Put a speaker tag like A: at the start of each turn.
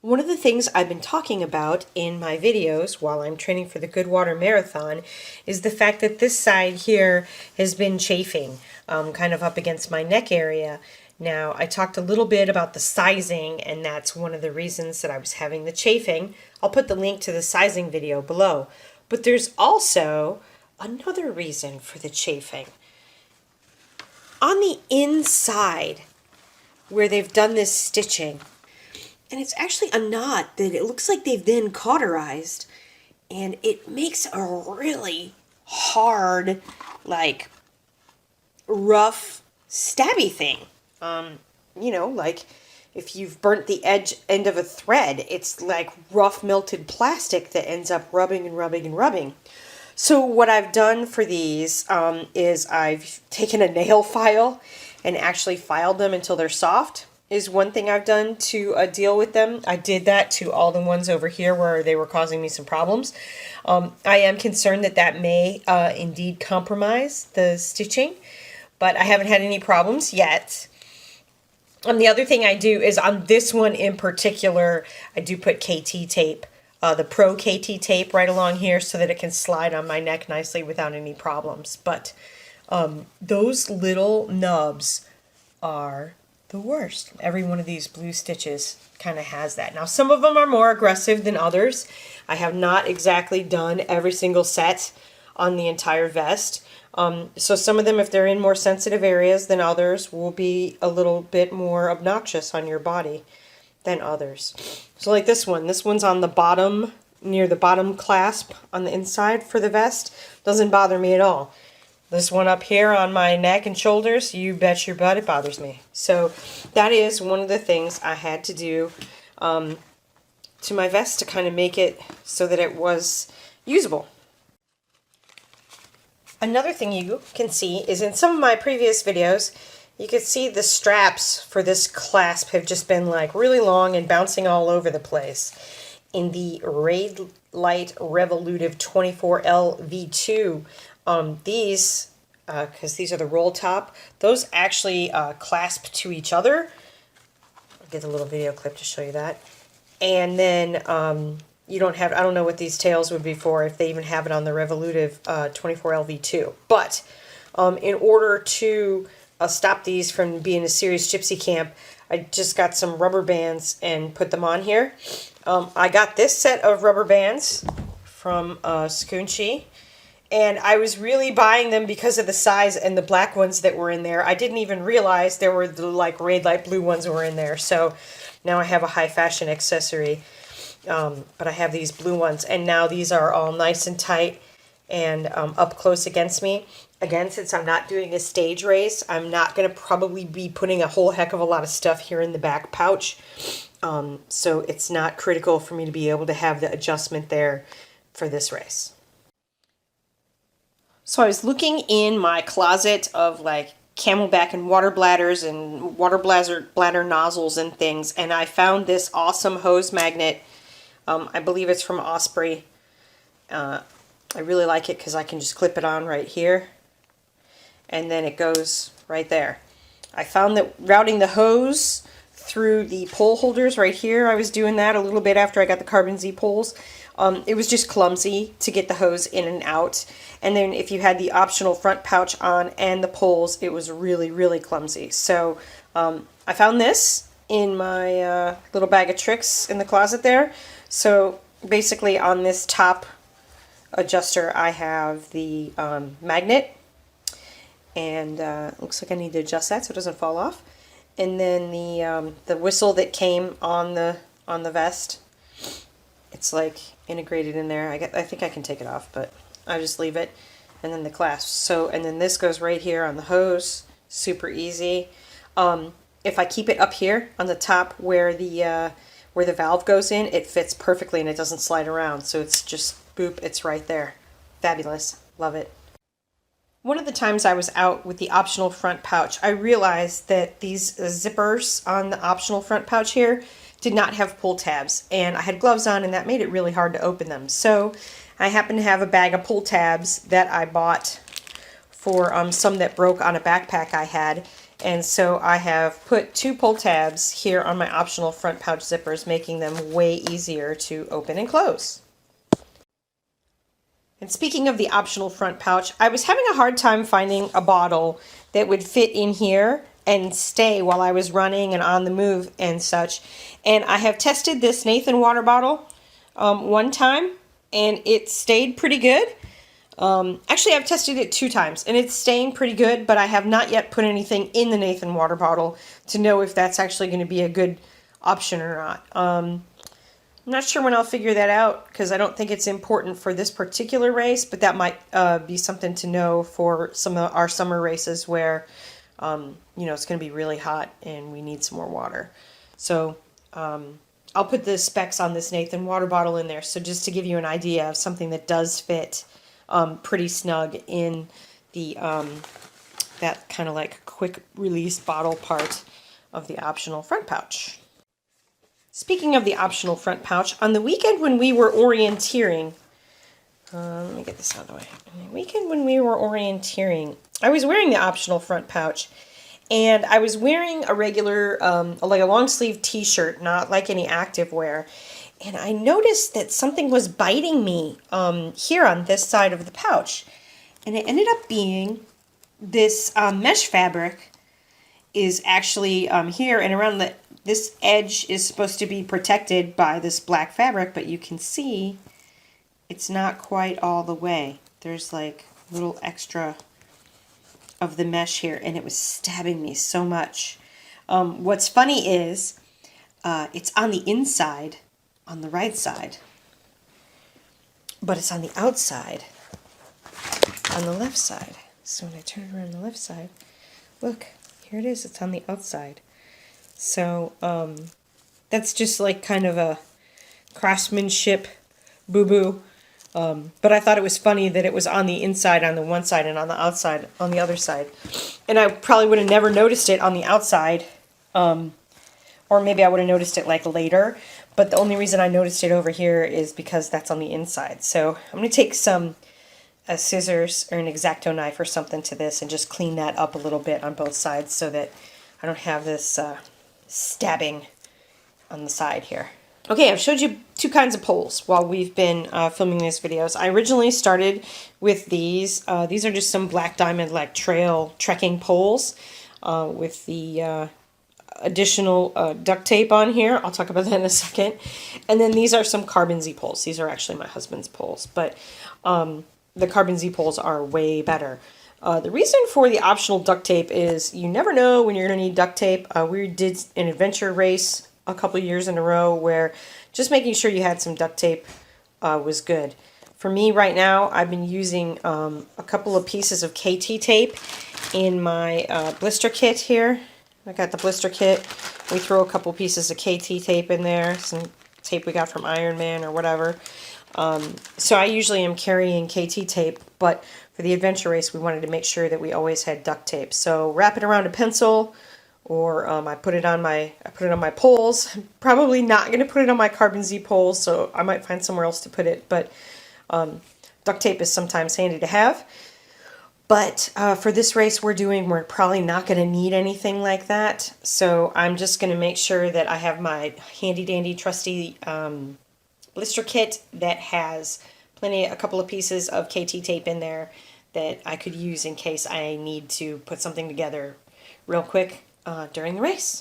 A: One of the things I've been talking about in my videos while I'm training for the Goodwater Marathon is the fact that this side here has been chafing, kind of up against my neck area. Now, I talked a little bit about the sizing, and that's one of the reasons that I was having the chafing. I'll put the link to the sizing video below. But there's also another reason for the chafing. On the inside, where they've done this stitching, and it's actually a knot that it looks like they've then cauterized, and it makes a really hard, like, rough, stabby thing. Like if you've burnt the end of a thread, it's like rough melted plastic that ends up rubbing and rubbing and rubbing. So what I've done for these is I've taken a nail file and actually filed them until they're soft. Is one thing I've done to deal with them. I did that to all the ones over here where they were causing me some problems. I am concerned that that may indeed compromise the stitching, but I haven't had any problems yet. The other thing I do is on this one in particular, I do put KT tape, the Pro KT tape right along here so that it can slide on my neck nicely without any problems. But those little nubs are the worst. Every one of these blue stitches kind of has that. Now, some of them are more aggressive than others. I have not exactly done every single set on the entire vest. So some of them, if they're in more sensitive areas than others, will be a little bit more obnoxious on your body than others. So like this one. This one's on the bottom, near the bottom clasp on the inside for the vest. Doesn't bother me at all. This one up here on my neck and shoulders, you bet your butt it bothers me. So that is one of the things I had to do to my vest to kind of make it so that it was usable. Another thing you can see is in some of my previous videos, you can see the straps for this clasp have just been like really long and bouncing all over the place. In the RaidLight Revolutiv 24L V2, these, because these are the roll top, those actually clasp to each other. I'll get a little video clip to show you that. And then you don't have, I don't know what these tails would be for, if they even have it on the Revolutiv 24L V2. But in order to stop these from being a serious gypsy camp, I just got some rubber bands and put them on here. I got this set of rubber bands from Scoonchy, and I was really buying them because of the size and the black ones that were in there. I didn't even realize there were the like RaidLight blue ones were in there. So now I have a high fashion accessory, but I have these blue ones, and now these are all nice and tight and up close against me. Again, since I'm not doing a stage race, I'm not going to probably be putting a whole heck of a lot of stuff here in the back pouch. So it's not critical for me to be able to have the adjustment there for this race. So I was looking in my closet of like Camelback and water bladders and water bladder nozzles and things, and I found this awesome hose magnet. I believe it's from Osprey. I really like it because I can just clip it on right here, and then it goes right there. I found that routing the hose through the pole holders right here, I was doing that a little bit after I got the Carbon Z poles. It was just clumsy to get the hose in and out. And then if you had the optional front pouch on and the poles, it was really, really clumsy. So I found this in my little bag of tricks in the closet there. So basically on this top adjuster, I have the magnet. And looks like I need to adjust that so it doesn't fall off. And then the whistle that came on the vest, it's like integrated in there. I think I can take it off, but I just leave it. And then the clasp. So, and then this goes right here on the hose. Super easy. If I keep it up here on the top where the valve goes in, it fits perfectly and it doesn't slide around. So it's just boop, it's right there. Fabulous. Love it. One of the times I was out with the optional front pouch, I realized that these zippers on the optional front pouch here did not have pull tabs, and I had gloves on, and that made it really hard to open them. So I happen to have a bag of pull tabs that I bought for some that broke on a backpack I had, And so I have put 2 pull tabs here on my optional front pouch zippers, making them way easier to open and close. And speaking of the optional front pouch, I was having a hard time finding a bottle that would fit in here and stay while I was running and on the move and such. And I have tested this Nathan water bottle one time, and it stayed pretty good. Actually, I've tested it 2 times, and it's staying pretty good, but I have not yet put anything in the Nathan water bottle to know if that's actually going to be a good option or not. I'm not sure when I'll figure that out, because I don't think it's important for this particular race, but that might be something to know for some of our summer races where, you know, it's going to be really hot and we need some more water. So I'll put the specs on this Nathan water bottle in there. So just to give you an idea of something that does fit pretty snug in the that kind of like quick release bottle part of the optional front pouch. Speaking of the optional front pouch, on the weekend when we were orienteering, let me get this out of the way. On the weekend when we were orienteering, I was wearing the optional front pouch, and I was wearing a regular, like a long sleeve t-shirt, not like any active wear, and I noticed that something was biting me here on this side of the pouch, and it ended up being this mesh fabric is actually here and around this edge is supposed to be protected by this black fabric, but you can see it's not quite all the way. There's like a little extra of the mesh here, and it was stabbing me so much. What's funny is it's on the inside, on the right side, but it's on the outside, on the left side. So when I turn it around the left side, look, here it is, it's on the outside. So that's just like kind of a craftsmanship boo-boo. But I thought it was funny that it was on the inside on the one side and on the outside on the other side. And I probably would have never noticed it on the outside. Or maybe I would have noticed it like later. But the only reason I noticed it over here is because that's on the inside. So I'm going to take some scissors or an X-Acto knife or something to this and just clean that up a little bit on both sides so that I don't have this stabbing on the side here. Okay, I've showed you 2 kinds of poles while we've been filming these videos. I originally started with these. These are just some black diamond like trail trekking poles with the additional duct tape on here. I'll talk about that in a second. And then these are some carbon Z poles. These are actually my husband's poles, but the carbon Z poles are way better. The reason for the optional duct tape is you never know when you're going to need duct tape. We did an adventure race a couple years in a row where just making sure you had some duct tape was good. For me right now, I've been using a couple of pieces of KT tape in my blister kit here. I got the blister kit. We throw a couple pieces of KT tape in there, some tape we got from Iron Man or whatever. So I usually am carrying KT tape, but for the adventure race we wanted to make sure that we always had duct tape. So wrap it around a pencil, or I put it on my poles. I'm probably not going to put it on my carbon Z poles, so I might find somewhere else to put it, but duct tape is sometimes handy to have. But for this race we're probably not going to need anything like that, so I'm just going to make sure that I have my handy dandy trusty blister kit that has a couple of pieces of KT tape in there that I could use in case I need to put something together real quick during the race.